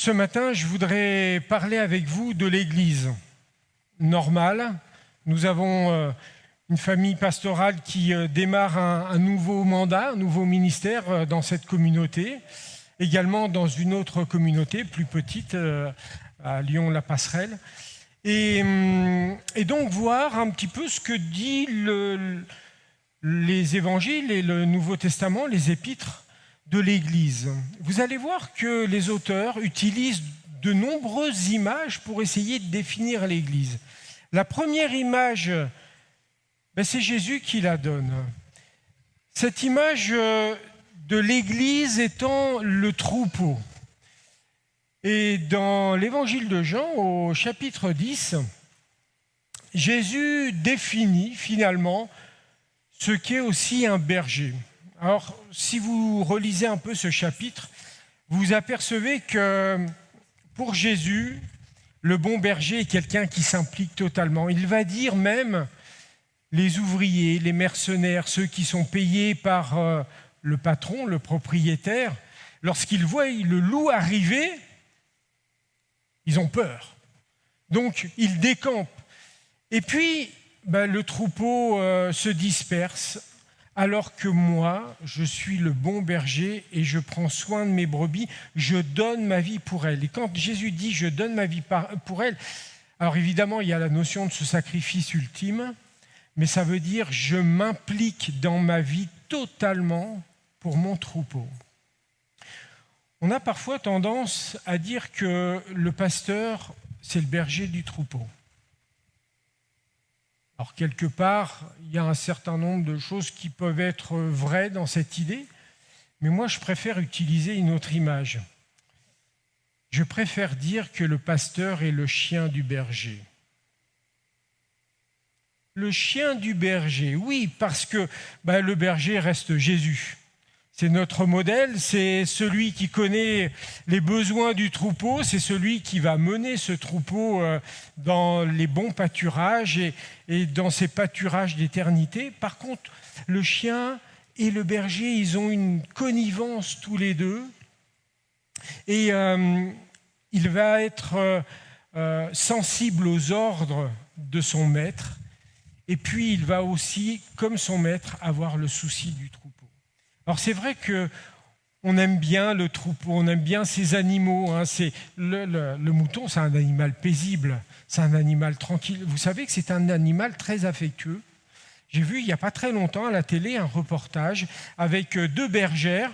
Ce matin, je voudrais parler avec vous de l'Église normale. Nous avons une famille pastorale qui démarre un nouveau mandat, un nouveau ministère dans cette communauté, également dans une autre communauté plus petite, à Lyon-la Passerelle. Et donc voir un petit peu ce que dit les évangiles et le Nouveau Testament, les épîtres de l'Église. Vous allez voir que les auteurs utilisent de nombreuses images pour essayer de définir l'Église. La première image, c'est Jésus qui la donne. Cette image de l'Église étant le troupeau. Et dans l'Évangile de Jean, au chapitre 10, Jésus définit finalement ce qu'est aussi un berger. Alors, si vous relisez un peu ce chapitre, vous apercevez que pour Jésus, le bon berger est quelqu'un qui s'implique totalement. Il va dire même les ouvriers, les mercenaires, ceux qui sont payés par le patron, le propriétaire, lorsqu'ils voient le loup arriver, ils ont peur. Donc, ils décampent. Et puis, le troupeau se disperse, alors que moi, je suis le bon berger et je prends soin de mes brebis, je donne ma vie pour elles. Et quand Jésus dit « je donne ma vie pour elles », alors évidemment, il y a la notion de ce sacrifice ultime, mais ça veut dire « je m'implique dans ma vie totalement pour mon troupeau ». On a parfois tendance à dire que le pasteur, c'est le berger du troupeau. Alors quelque part, il y a un certain nombre de choses qui peuvent être vraies dans cette idée, mais moi je préfère utiliser une autre image. Je préfère dire que le pasteur est le chien du berger. Le chien du berger, oui, parce que le berger reste Jésus. C'est notre modèle, c'est celui qui connaît les besoins du troupeau, c'est celui qui va mener ce troupeau dans les bons pâturages et dans ces pâturages d'éternité. Par contre, le chien et le berger, ils ont une connivence tous les deux et il va être sensible aux ordres de son maître et puis il va aussi, comme son maître, avoir le souci du troupeau. Alors c'est vrai qu'on aime bien le troupeau, on aime bien ces animaux. Le mouton, c'est un animal paisible, c'est un animal tranquille. Vous savez que c'est un animal très affectueux. J'ai vu il n'y a pas très longtemps à la télé un reportage avec deux bergères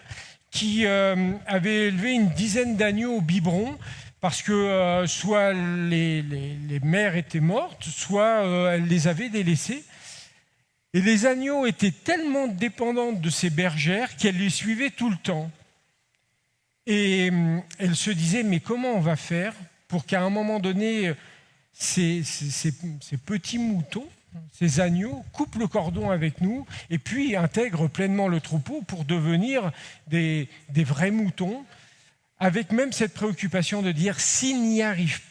qui avaient élevé une dizaine d'agneaux au biberon parce que soit les mères étaient mortes, soit elles les avaient délaissés. Et les agneaux étaient tellement dépendantes de ces bergères qu'elles les suivaient tout le temps. Et elles se disaient, mais comment on va faire pour qu'à un moment donné, ces petits moutons, ces agneaux, coupent le cordon avec nous et puis intègrent pleinement le troupeau pour devenir des vrais moutons, avec même cette préoccupation de dire s'ils n'arrivent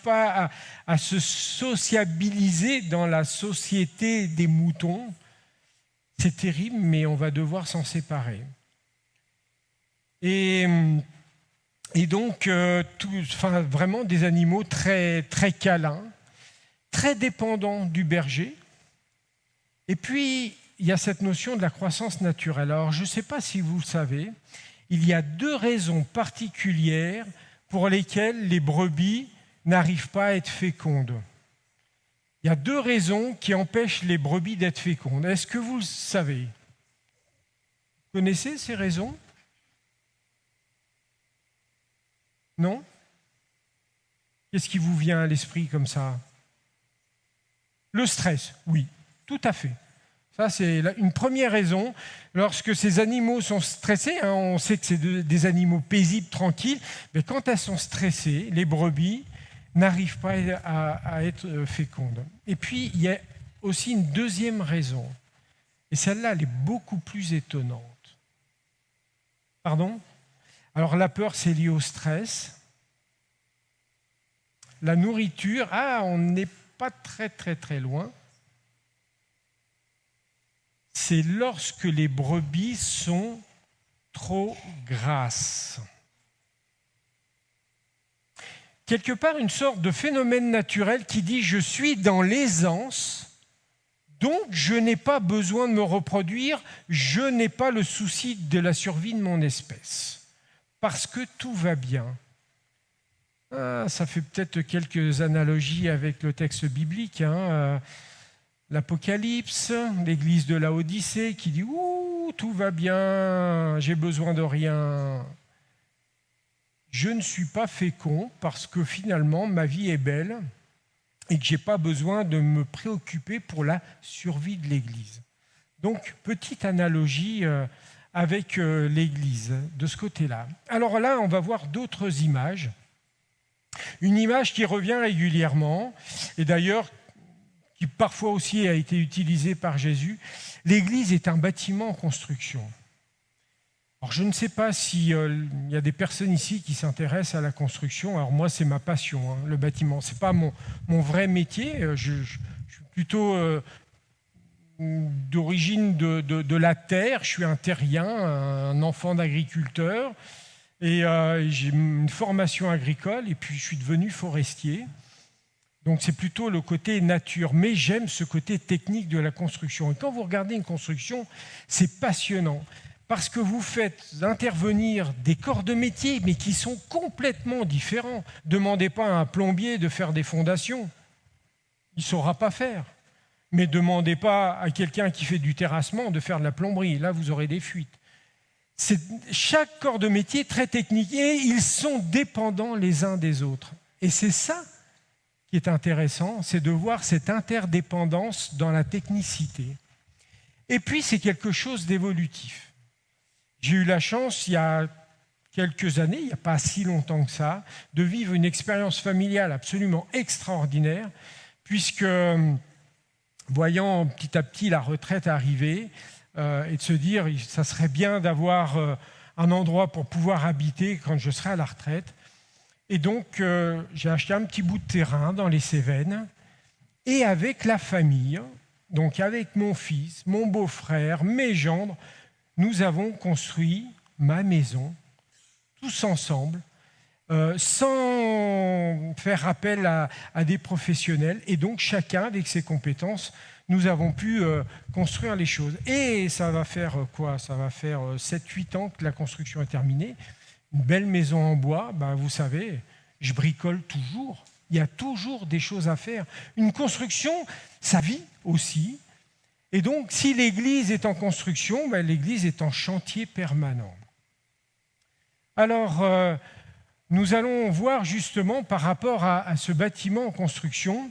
pas à se sociabiliser dans la société des moutons, c'est terrible, mais on va devoir s'en séparer. Et donc, vraiment des animaux très, très câlins, très dépendants du berger. Et puis, il y a cette notion de la croissance naturelle. Alors, je ne sais pas si vous le savez, il y a deux raisons particulières pour lesquelles les brebis n'arrivent pas à être fécondes. Il y a deux raisons qui empêchent les brebis d'être fécondes. Est-ce que vous le savez ? Vous connaissez ces raisons ? Non ? Qu'est-ce qui vous vient à l'esprit comme ça ? Le stress, oui, tout à fait. Ça, c'est une première raison. Lorsque ces animaux sont stressés, on sait que c'est des animaux paisibles, tranquilles, mais quand elles sont stressées, les brebis n'arrivent pas à être fécondes. Et puis, il y a aussi une deuxième raison. Et celle-là, elle est beaucoup plus étonnante. Pardon ? Alors, la peur, c'est lié au stress. La nourriture, on n'est pas très, très, très loin. C'est lorsque les brebis sont trop grasses. quelque part une sorte de phénomène naturel qui dit « je suis dans l'aisance, donc je n'ai pas besoin de me reproduire, je n'ai pas le souci de la survie de mon espèce, parce que tout va bien ». Ça fait peut-être quelques analogies avec le texte biblique, l'Apocalypse, l'église de Laodicée qui dit « ouh, tout va bien, j'ai besoin de rien ». Je ne suis pas fécond parce que finalement ma vie est belle et que je n'ai pas besoin de me préoccuper pour la survie de l'Église. Donc, petite analogie avec l'Église de ce côté-là. Alors là, on va voir d'autres images. Une image qui revient régulièrement et d'ailleurs qui parfois aussi a été utilisée par Jésus. L'Église est un bâtiment en construction. Alors, je ne sais pas s'il y a des personnes ici qui s'intéressent à la construction. Alors moi, c'est ma passion, le bâtiment. Ce n'est pas mon vrai métier. Je suis plutôt d'origine de la terre. Je suis un terrien, un enfant d'agriculteur. Et j'ai une formation agricole et puis je suis devenu forestier. Donc c'est plutôt le côté nature. Mais j'aime ce côté technique de la construction. Et quand vous regardez une construction, c'est passionnant. Parce que vous faites intervenir des corps de métier, mais qui sont complètement différents. Ne demandez pas à un plombier de faire des fondations. Il ne saura pas faire. Mais ne demandez pas à quelqu'un qui fait du terrassement de faire de la plomberie. Là, vous aurez des fuites. Chaque corps de métier est très technique et ils sont dépendants les uns des autres. Et c'est ça qui est intéressant, c'est de voir cette interdépendance dans la technicité. Et puis, c'est quelque chose d'évolutif. J'ai eu la chance, il y a quelques années, il n'y a pas si longtemps que ça, de vivre une expérience familiale absolument extraordinaire, puisque, voyant petit à petit la retraite arriver, et de se dire, ça serait bien d'avoir un endroit pour pouvoir habiter quand je serai à la retraite. Et donc, j'ai acheté un petit bout de terrain dans les Cévennes, et avec la famille, donc avec mon fils, mon beau-frère, mes gendres, nous avons construit ma maison, tous ensemble, sans faire appel à des professionnels. Et donc, chacun, avec ses compétences, nous avons pu construire les choses. Et ça va faire quoi ? Ça va faire 7-8 ans que la construction est terminée. Une belle maison en bois, vous savez, je bricole toujours. Il y a toujours des choses à faire. Une construction, ça vit aussi. Et donc, si l'Église est en construction, l'Église est en chantier permanent. Alors, nous allons voir justement par rapport à ce bâtiment en construction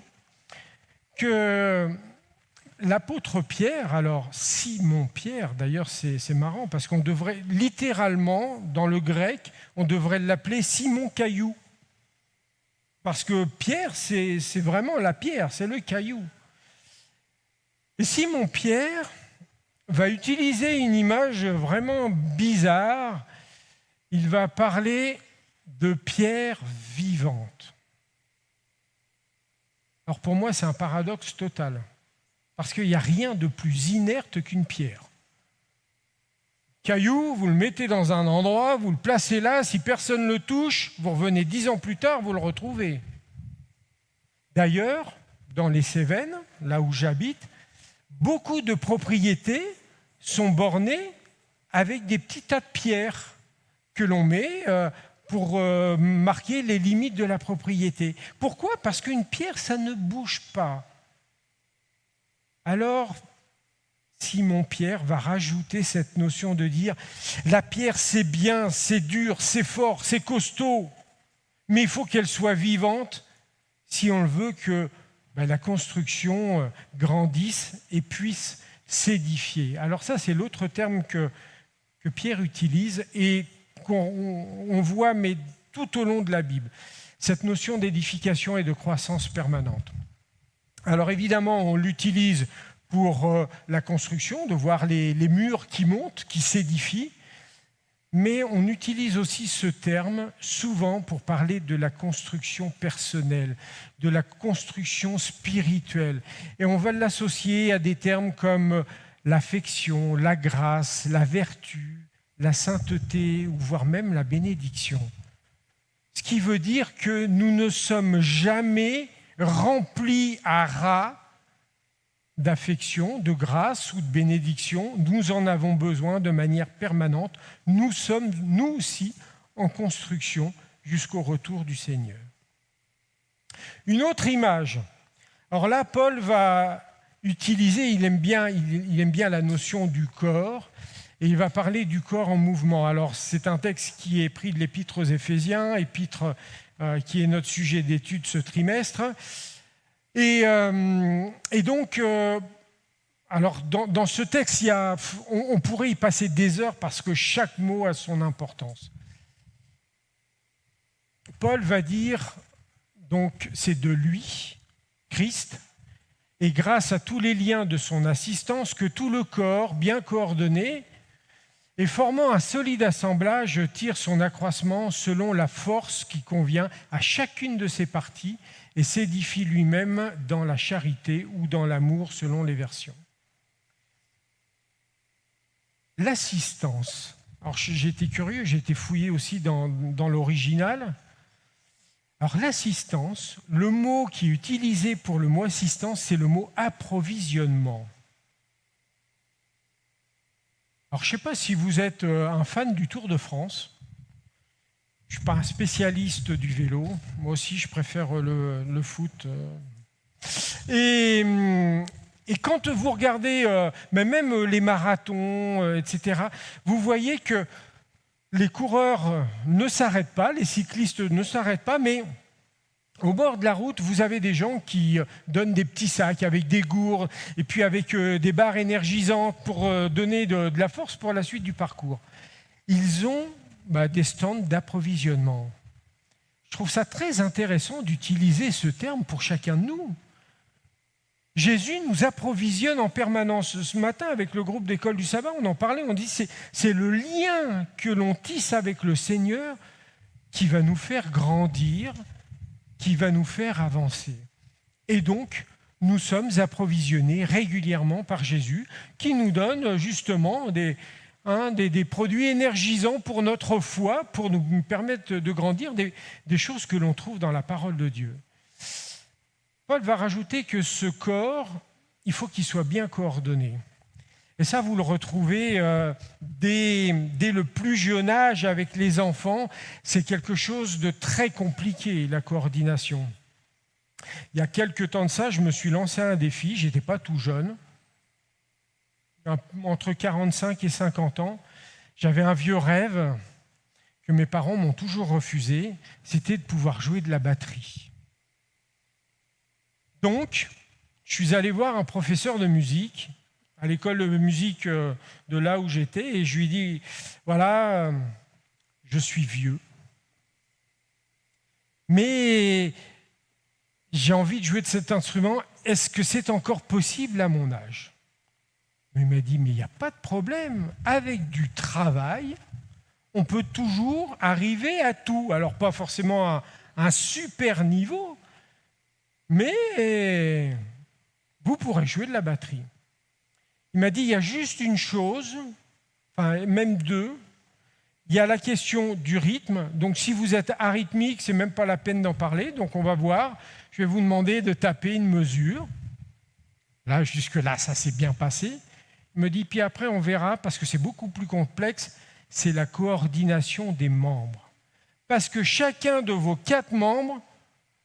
que l'apôtre Pierre, alors Simon-Pierre, d'ailleurs c'est marrant parce qu'on devrait littéralement, dans le grec, on devrait l'appeler Simon-Caillou. Parce que Pierre, c'est vraiment la pierre, c'est le caillou. Et Simon-Pierre va utiliser une image vraiment bizarre. Il va parler de pierre vivante. Alors pour moi, c'est un paradoxe total. Parce qu'il n'y a rien de plus inerte qu'une pierre. Caillou, vous le mettez dans un endroit, vous le placez là, si personne ne le touche, vous revenez 10 ans plus tard, vous le retrouvez. D'ailleurs, dans les Cévennes, là où j'habite, beaucoup de propriétés sont bornées avec des petits tas de pierres que l'on met pour marquer les limites de la propriété. Pourquoi ? Parce qu'une pierre, ça ne bouge pas. Alors, Simon-Pierre va rajouter cette notion de dire la pierre, c'est bien, c'est dur, c'est fort, c'est costaud, mais il faut qu'elle soit vivante si on veut que la construction grandisse et puisse s'édifier. Alors ça, c'est l'autre terme que Pierre utilise et qu'on voit mais tout au long de la Bible, cette notion d'édification et de croissance permanente. Alors évidemment, on l'utilise pour la construction, de voir les murs qui montent, qui s'édifient, mais on utilise aussi ce terme souvent pour parler de la construction personnelle, de la construction spirituelle. Et on va l'associer à des termes comme l'affection, la grâce, la vertu, la sainteté, ou voire même la bénédiction. Ce qui veut dire que nous ne sommes jamais remplis à ras d'affection, de grâce ou de bénédiction. Nous en avons besoin de manière permanente. Nous sommes, nous aussi, en construction jusqu'au retour du Seigneur. Une autre image. Alors là, Paul va utiliser, il aime bien la notion du corps, et il va parler du corps en mouvement. Alors c'est un texte qui est pris de l'Épître aux Éphésiens, épître qui est notre sujet d'étude ce trimestre. Et donc, alors dans ce texte, on pourrait y passer des heures parce que chaque mot a son importance. Paul va dire, donc c'est de lui, Christ, et grâce à tous les liens de son assistance, que tout le corps, bien coordonné, et formant un solide assemblage, tire son accroissement selon la force qui convient à chacune de ses parties et s'édifie lui-même dans la charité ou dans l'amour selon les versions. L'assistance. Alors j'ai été curieux, j'ai été fouillé aussi dans l'original. Alors l'assistance, le mot qui est utilisé pour le mot assistance, c'est le mot approvisionnement. Alors je ne sais pas si vous êtes un fan du Tour de France. Je ne suis pas un spécialiste du vélo. Moi aussi, je préfère le foot. Et quand vous regardez même les marathons, etc., vous voyez que les coureurs ne s'arrêtent pas, les cyclistes ne s'arrêtent pas, mais au bord de la route, vous avez des gens qui donnent des petits sacs avec des gourdes et puis avec des barres énergisantes pour donner de la force pour la suite du parcours. Ils ont des stands d'approvisionnement. Je trouve ça très intéressant d'utiliser ce terme pour chacun de nous. Jésus nous approvisionne en permanence. Ce matin, avec le groupe d'école du sabbat, on en parlait, on dit c'est le lien que l'on tisse avec le Seigneur qui va nous faire grandir, qui va nous faire avancer. Et donc, nous sommes approvisionnés régulièrement par Jésus, qui nous donne justement des produits énergisants pour notre foi, pour nous permettre de grandir, des choses que l'on trouve dans la parole de Dieu. Paul va rajouter que ce corps, il faut qu'il soit bien coordonné. Et ça, vous le retrouvez dès le plus jeune âge avec les enfants. C'est quelque chose de très compliqué, la coordination. Il y a quelques temps de ça, je me suis lancé un défi, je n'étais pas tout jeune, entre 45 et 50 ans. J'avais un vieux rêve que mes parents m'ont toujours refusé, c'était de pouvoir jouer de la batterie. Donc, je suis allé voir un professeur de musique à l'école de musique de là où j'étais et je lui ai dit, voilà, je suis vieux, mais j'ai envie de jouer de cet instrument, est-ce que c'est encore possible à mon âge ? Il m'a dit, mais il n'y a pas de problème, avec du travail, on peut toujours arriver à tout, alors pas forcément à un super niveau, mais vous pourrez jouer de la batterie. Il m'a dit, il y a juste une chose, enfin même deux, il y a la question du rythme, donc si vous êtes arythmique, c'est même pas la peine d'en parler, donc on va voir, je vais vous demander de taper une mesure. Là, jusque-là, ça s'est bien passé. Il me dit, puis après on verra, parce que c'est beaucoup plus complexe, c'est la coordination des membres. Parce que chacun de vos 4 membres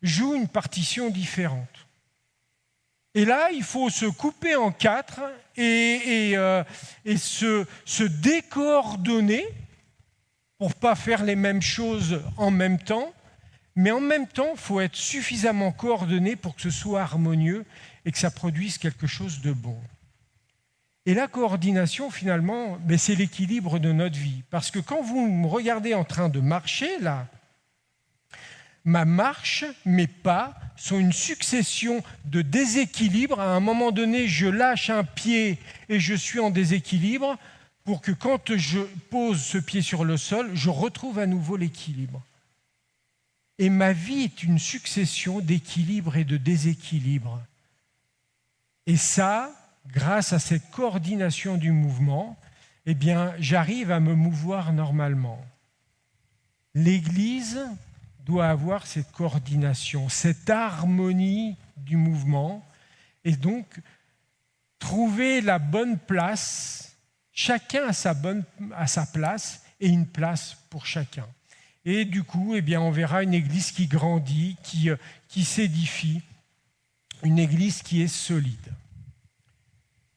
joue une partition différente. Et là, il faut se couper en 4 et se décoordonner pour ne pas faire les mêmes choses en même temps. Mais en même temps, il faut être suffisamment coordonné pour que ce soit harmonieux et que ça produise quelque chose de bon. Et la coordination, finalement, c'est l'équilibre de notre vie. Parce que quand vous me regardez en train de marcher, là, ma marche, mes pas, sont une succession de déséquilibres. À un moment donné, je lâche un pied et je suis en déséquilibre pour que quand je pose ce pied sur le sol, je retrouve à nouveau l'équilibre. Et ma vie est une succession d'équilibres et de déséquilibres. Et ça, grâce à cette coordination du mouvement, eh bien, j'arrive à me mouvoir normalement. L'Église doit avoir cette coordination, cette harmonie du mouvement, et donc trouver la bonne place, chacun à sa place, et une place pour chacun. Et du coup, on verra une église qui grandit, qui s'édifie, une église qui est solide.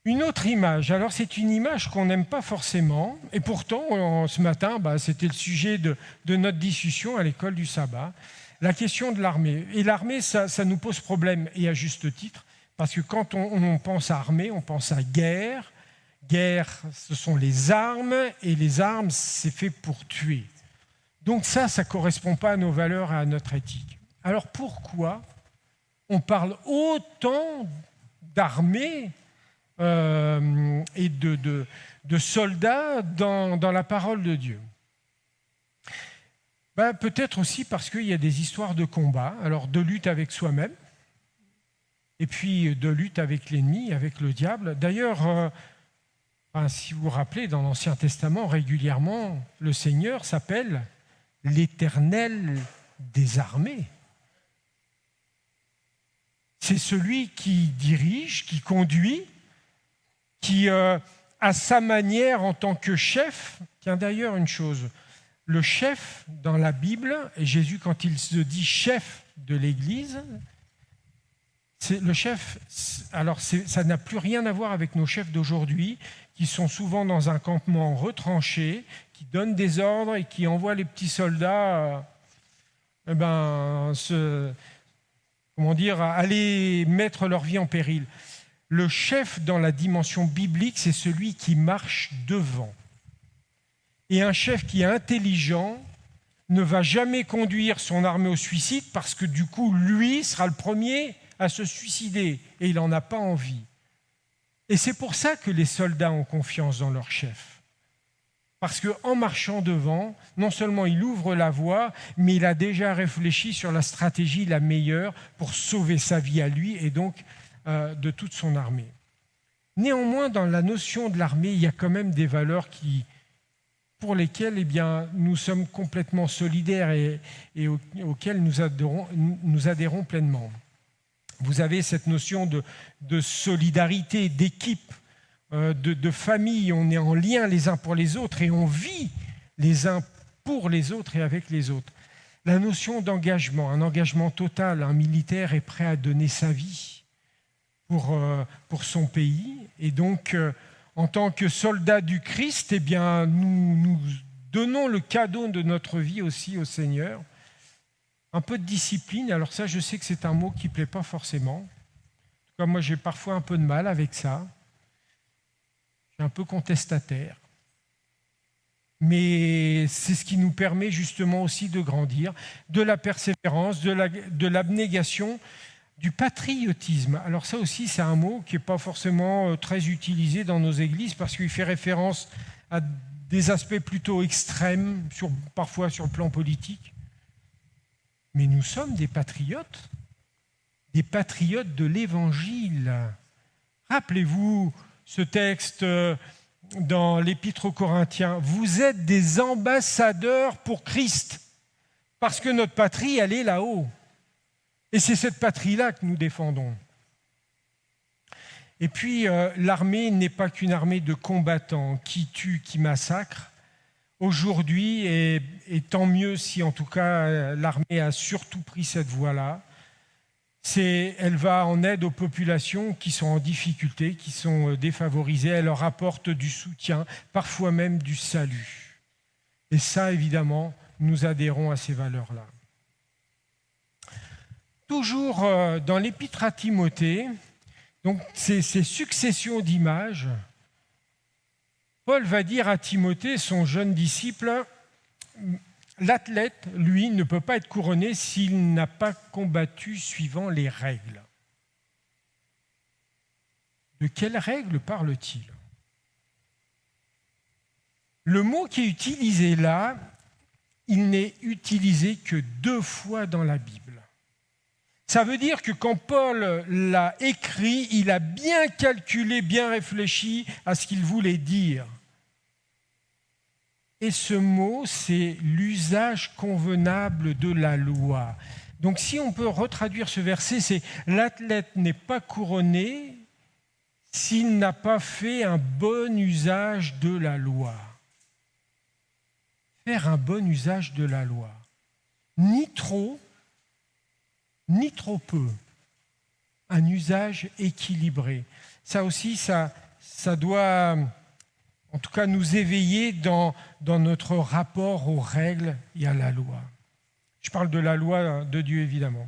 Une autre image, alors c'est une image qu'on n'aime pas forcément, et pourtant, ce matin, c'était le sujet de notre discussion à l'école du sabbat, la question de l'armée. Et l'armée, ça nous pose problème, et à juste titre, parce que quand on pense à armée, on pense à guerre. Guerre, ce sont les armes, et les armes, c'est fait pour tuer. Donc ça ne correspond pas à nos valeurs et à notre éthique. Alors pourquoi on parle autant d'armée et de soldats dans la parole de Dieu? Peut-être aussi parce qu'il y a des histoires de combat, alors de lutte avec soi-même, et puis de lutte avec l'ennemi, avec le diable. D'ailleurs, si vous vous rappelez, dans l'Ancien Testament, régulièrement, le Seigneur s'appelle l'Éternel des armées. C'est celui qui dirige, qui conduit, qui, à sa manière en tant que chef, tiens d'ailleurs une chose, le chef dans la Bible, et Jésus quand il se dit chef de l'Église, c'est le chef, alors ça n'a plus rien à voir avec nos chefs d'aujourd'hui, qui sont souvent dans un campement retranché, qui donnent des ordres et qui envoient les petits soldats aller mettre leur vie en péril. Le chef dans la dimension biblique, c'est celui qui marche devant. Et un chef qui est intelligent ne va jamais conduire son armée au suicide parce que du coup, lui sera le premier à se suicider et il n'en a pas envie. Et c'est pour ça que les soldats ont confiance dans leur chef. Parce qu'en marchant devant, non seulement il ouvre la voie, mais il a déjà réfléchi sur la stratégie la meilleure pour sauver sa vie à lui et donc de toute son armée. Néanmoins, dans la notion de l'armée, il y a quand même des valeurs pour lesquelles nous sommes complètement solidaires et auxquelles nous adhérons pleinement. Vous avez cette notion de solidarité, d'équipe, de famille. On est en lien les uns pour les autres et on vit les uns pour les autres et avec les autres. La notion d'engagement, un engagement total. Un militaire est prêt à donner sa vie pour son pays. Et donc, en tant que soldats du Christ, nous donnons le cadeau de notre vie aussi au Seigneur. Un peu de discipline, alors ça, je sais que c'est un mot qui ne plaît pas forcément. En tout cas, moi, j'ai parfois un peu de mal avec ça. Je suis un peu contestataire. Mais c'est ce qui nous permet justement aussi de grandir, de la persévérance, de l'abnégation, du patriotisme. Alors ça aussi, c'est un mot qui n'est pas forcément très utilisé dans nos églises parce qu'il fait référence à des aspects plutôt extrêmes, parfois sur le plan politique. Mais nous sommes des patriotes de l'Évangile. Rappelez-vous ce texte dans l'Épître aux Corinthiens. Vous êtes des ambassadeurs pour Christ, parce que notre patrie, elle est là-haut. Et c'est cette patrie-là que nous défendons. Et puis, l'armée n'est pas qu'une armée de combattants qui tuent, qui massacrent. Aujourd'hui, et tant mieux si en tout cas l'armée a surtout pris cette voie-là, elle va en aide aux populations qui sont en difficulté, qui sont défavorisées. Elle leur apporte du soutien, parfois même du salut. Et ça, évidemment, nous adhérons à ces valeurs-là. Toujours dans l'Épître à Timothée, donc ces successions d'images, Paul va dire à Timothée, son jeune disciple, l'athlète, lui, ne peut pas être couronné s'il n'a pas combattu suivant les règles. De quelles règles parle-t-il ? Le mot qui est utilisé là, il n'est utilisé que 2 fois dans la Bible. Ça veut dire que quand Paul l'a écrit, il a bien calculé, bien réfléchi à ce qu'il voulait dire. Et ce mot, c'est l'usage convenable de la loi. Donc si on peut retraduire ce verset, c'est « l'athlète n'est pas couronné s'il n'a pas fait un bon usage de la loi ». Faire un bon usage de la loi. Ni trop peu. Un usage équilibré. Ça aussi, ça doit en tout cas nous éveiller dans notre rapport aux règles et à la loi. Je parle de la loi de Dieu, évidemment.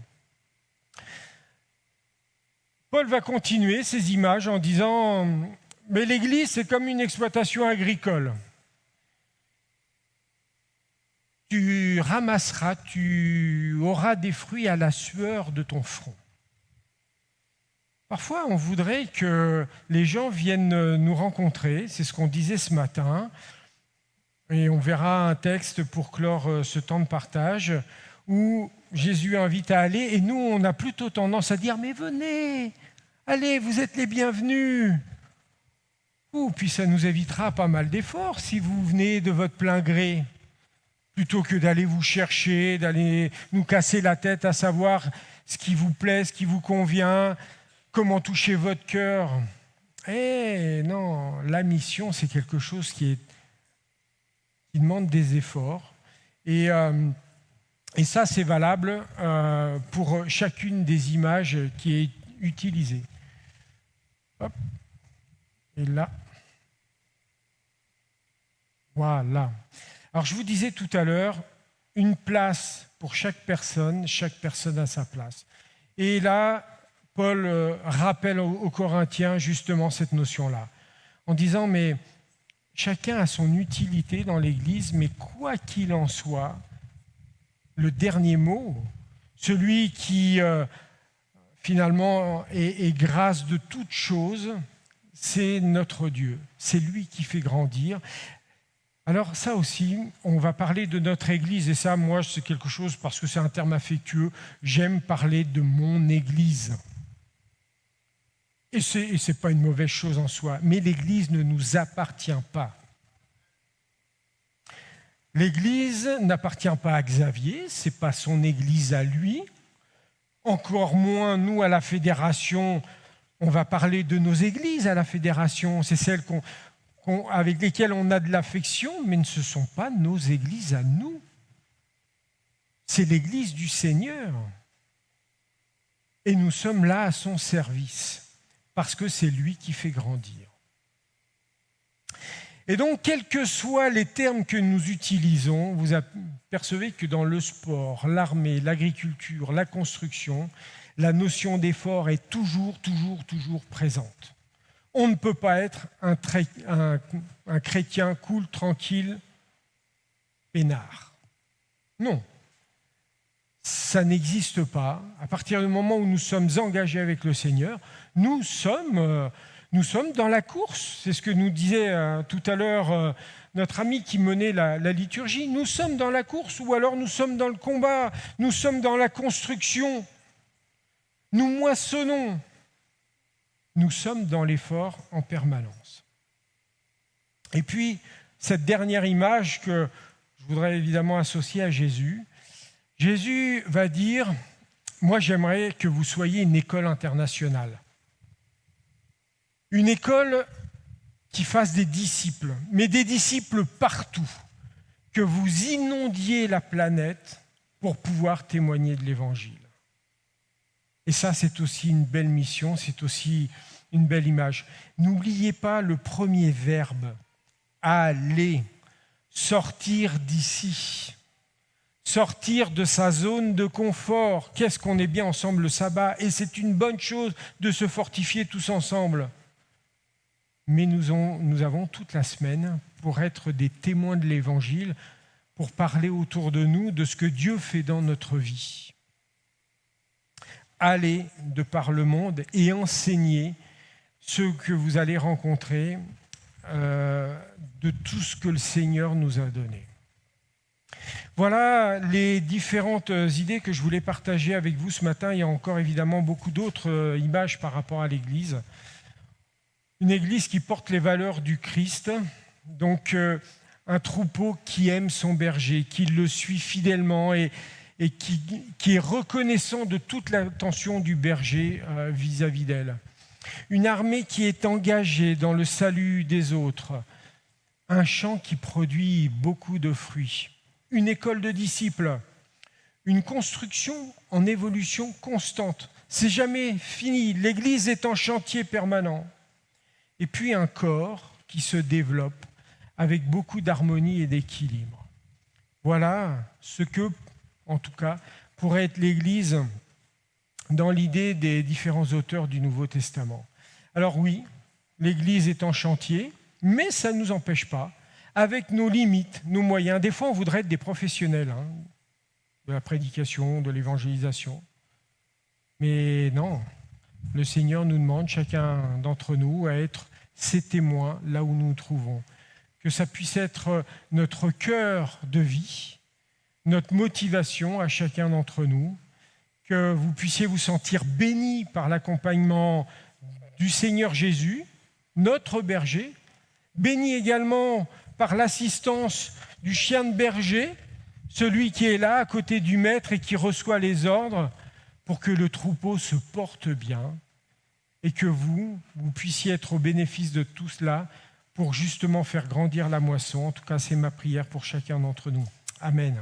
Paul va continuer ces images en disant « Mais l'Église, c'est comme une exploitation agricole. Tu ramasseras, tu auras des fruits à la sueur de ton front. » Parfois, on voudrait que les gens viennent nous rencontrer, c'est ce qu'on disait ce matin, et on verra un texte pour clore ce temps de partage, où Jésus invite à aller, et nous, on a plutôt tendance à dire « Mais venez, allez, vous êtes les bienvenus !» Puis ça nous évitera pas mal d'efforts si vous venez de votre plein gré, plutôt que d'aller vous chercher, d'aller nous casser la tête à savoir ce qui vous plaît, ce qui vous convient, comment toucher votre cœur. Eh non, la mission, c'est quelque chose qui demande des efforts. Et ça, c'est valable pour chacune des images qui est utilisée. Hop. Et là. Voilà. Alors, je vous disais tout à l'heure, une place pour chaque personne a sa place. Et là, Paul rappelle aux Corinthiens justement cette notion-là, en disant, mais chacun a son utilité dans l'Église, mais quoi qu'il en soit, le dernier mot, celui qui finalement est grâce de toutes choses, c'est notre Dieu. C'est lui qui fait grandir. Alors ça aussi, on va parler de notre Église, et ça, moi, c'est quelque chose, parce que c'est un terme affectueux, j'aime parler de mon Église. Et ce n'est pas une mauvaise chose en soi, mais l'Église ne nous appartient pas. L'Église n'appartient pas à Xavier, ce n'est pas son Église à lui, encore moins nous à la fédération. On va parler de nos églises à la fédération, c'est celles avec lesquelles on a de l'affection, mais ce ne sont pas nos églises à nous. C'est l'Église du Seigneur. Et nous sommes là à son service, parce que c'est lui qui fait grandir. Et donc, quels que soient les termes que nous utilisons, vous apercevez que dans le sport, l'armée, l'agriculture, la construction, la notion d'effort est toujours présente. On ne peut pas être un chrétien cool, tranquille, peinard. Non, ça n'existe pas. À partir du moment où nous sommes engagés avec le Seigneur, nous sommes dans la course. C'est ce que nous disait tout à l'heure notre ami qui menait la liturgie. Nous sommes dans la course, ou alors nous sommes dans le combat, nous sommes dans la construction. Nous moissonnons. Nous sommes dans l'effort en permanence. Et puis, cette dernière image que je voudrais évidemment associer à Jésus, Jésus va dire, moi j'aimerais que vous soyez une école internationale. Une école qui fasse des disciples, mais des disciples partout, que vous inondiez la planète pour pouvoir témoigner de l'Évangile. Et ça, c'est aussi une belle mission, c'est aussi une belle image. N'oubliez pas le premier verbe, aller, sortir d'ici, sortir de sa zone de confort. Qu'est-ce qu'on est bien ensemble le sabbat, et c'est une bonne chose de se fortifier tous ensemble. Mais nous avons toute la semaine pour être des témoins de l'Évangile, pour parler autour de nous de ce que Dieu fait dans notre vie. Allez de par le monde et enseignez ceux que vous allez rencontrer de tout ce que le Seigneur nous a donné. Voilà les différentes idées que je voulais partager avec vous ce matin. Il y a encore évidemment beaucoup d'autres images par rapport à l'Église. Une Église qui porte les valeurs du Christ, donc un troupeau qui aime son berger, qui le suit fidèlement et qui est reconnaissant de toute l'attention du berger vis-à-vis d'elle. Une armée qui est engagée dans le salut des autres. Un champ qui produit beaucoup de fruits. Une école de disciples. Une construction en évolution constante. C'est jamais fini. L'Église est en chantier permanent. Et puis un corps qui se développe avec beaucoup d'harmonie et d'équilibre. Voilà ce que, en tout cas, pourrait être l'Église dans l'idée des différents auteurs du Nouveau Testament. Alors oui, l'Église est en chantier, mais ça ne nous empêche pas, avec nos limites, nos moyens. Des fois, on voudrait être des professionnels de la prédication, de l'évangélisation. Mais non, le Seigneur nous demande, chacun d'entre nous, à être ses témoins là où nous nous trouvons. Que ça puisse être notre cœur de vie, notre motivation à chacun d'entre nous, que vous puissiez vous sentir bénis par l'accompagnement du Seigneur Jésus, notre berger, bénis également par l'assistance du chien de berger, celui qui est là à côté du maître et qui reçoit les ordres pour que le troupeau se porte bien et que vous puissiez être au bénéfice de tout cela pour justement faire grandir la moisson. En tout cas, c'est ma prière pour chacun d'entre nous. Amen.